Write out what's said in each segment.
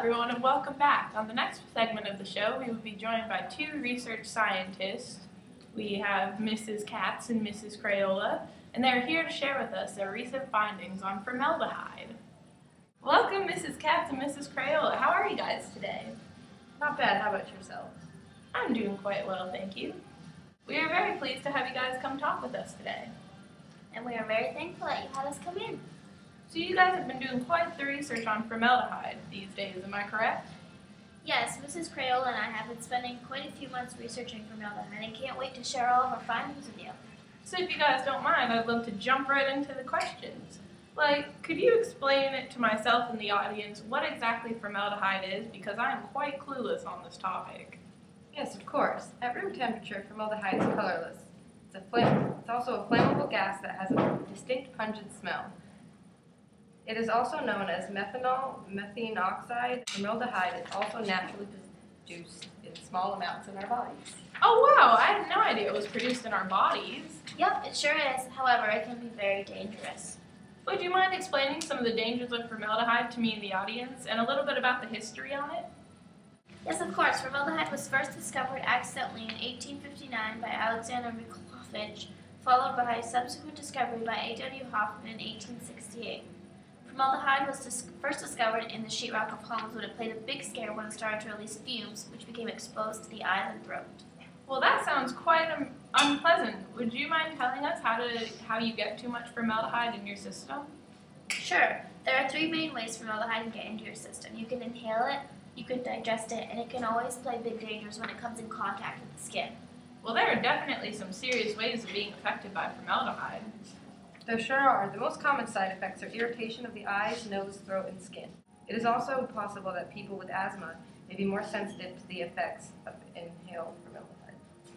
everyone, and welcome back. On the next segment of the show, we will be joined by two research scientists. We have Mrs. Katz and Mrs. Crayola, and they're here to share with us their recent findings on formaldehyde. Welcome, Mrs. Katz and Mrs. Crayola. How are you guys today? Not bad. How about yourself? I'm doing quite well, thank you. We are very pleased to have you guys come talk with us today. And we are very thankful that you had us come in. So you guys have been doing quite the research on formaldehyde these days, am I correct? Yes, Mrs. Crayola and I have been spending quite a few months researching formaldehyde and can't wait to share all of our findings with you. So if you guys don't mind, I'd love to jump right into the questions. Could you explain it to myself and the audience what exactly formaldehyde is, because I am quite clueless on this topic. Yes, of course. At room temperature, formaldehyde is colorless. It's also a flammable gas that has a distinct pungent smell. It is also known as methanol, methane oxide. Formaldehyde is also naturally produced in small amounts in our bodies. Oh wow, I had no idea it was produced in our bodies. Yep, it sure is. However, it can be very dangerous. Would you mind explaining some of the dangers of formaldehyde to me and the audience, and a little bit about the history on it? Yes, of course. Formaldehyde was first discovered accidentally in 1859 by Alexander Mikhailovich, followed by a subsequent discovery by A.W. Hoffman in 1868. Formaldehyde was first discovered in the sheetrock of Holmes when it played a big scare when it started to release fumes, which became exposed to the eyes and throat. Well, that sounds quite unpleasant. Would you mind telling us how you get too much formaldehyde in your system? Sure. There are three main ways formaldehyde can get into your system. You can inhale it, you can digest it, and it can always play big dangers when it comes in contact with the skin. Well, there are definitely some serious ways of being affected by formaldehyde. There sure are. The most common side effects are irritation of the eyes, nose, throat, and skin. It is also possible that people with asthma may be more sensitive to the effects of inhaled formaldehyde.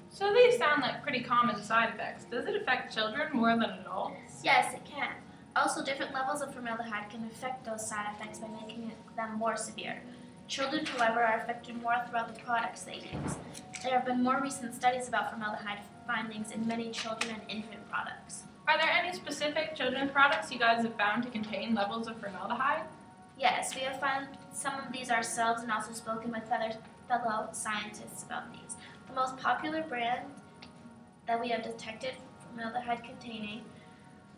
So these sound like pretty common side effects. Does it affect children more than adults? Yes, it can. Also, different levels of formaldehyde can affect those side effects by making them more severe. Children, however, are affected more throughout the products they use. There have been more recent studies about formaldehyde findings in many children and infant products. Are there any specific children's products you guys have found to contain levels of formaldehyde? Yes, we have found some of these ourselves and also spoken with fellow scientists about these. The most popular brand that we have detected formaldehyde containing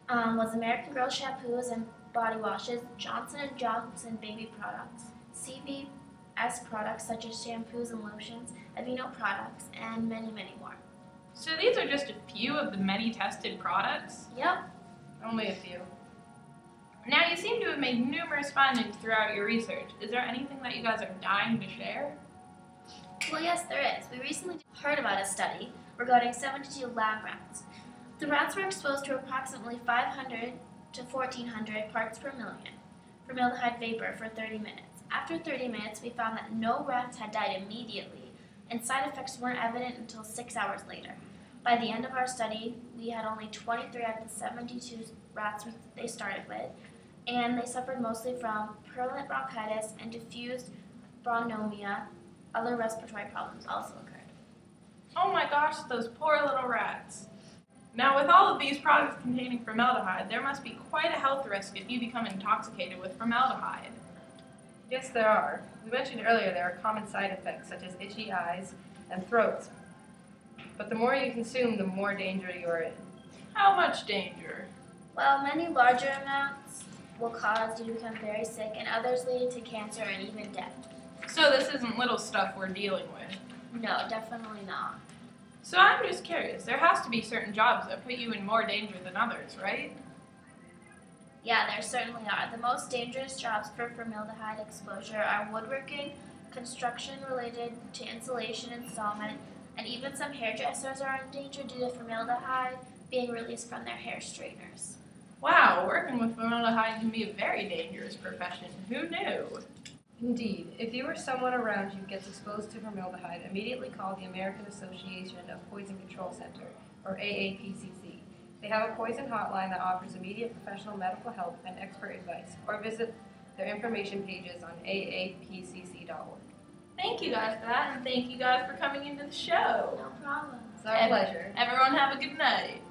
was American Girl shampoos and body washes, Johnson & Johnson baby products, CVS products such as shampoos and lotions, Aveeno products, and many, many more. So these are just a few of the many tested products? Yep. Only a few. Now, you seem to have made numerous findings throughout your research. Is there anything that you guys are dying to share? Well, yes, there is. We recently heard about a study regarding 72 lab rats. The rats were exposed to approximately 500 to 1,400 parts per million formaldehyde vapor for 30 minutes. After 30 minutes, we found that no rats had died immediately, and side effects weren't evident until 6 hours later. By the end of our study, we had only 23 out of the 72 rats they started with, and they suffered mostly from purulent bronchitis and diffused bronchopneumonia. Other respiratory problems also occurred. Oh my gosh, those poor little rats. Now, with all of these products containing formaldehyde, there must be quite a health risk if you become intoxicated with formaldehyde. Yes, there are. We mentioned earlier there are common side effects such as itchy eyes and throats. But the more you consume, the more danger you are in. How much danger? Well, many larger amounts will cause you to become very sick, and others lead to cancer and even death. So this isn't little stuff we're dealing with? No, definitely not. So I'm just curious, there has to be certain jobs that put you in more danger than others, right? Yeah, there certainly are. The most dangerous jobs for formaldehyde exposure are woodworking, construction related to insulation installment, and even some hairdressers are in danger due to formaldehyde being released from their hair straighteners. Wow, working with formaldehyde can be a very dangerous profession. Who knew? Indeed. If you or someone around you gets exposed to formaldehyde, immediately call the American Association of Poison Control Center, or AAPCC. They have a poison hotline that offers immediate professional medical help and expert advice, or visit their information pages on aapcc.org. Thank you guys for that, and thank you guys for coming into the show. No problem. It's our pleasure. Everyone have a good night.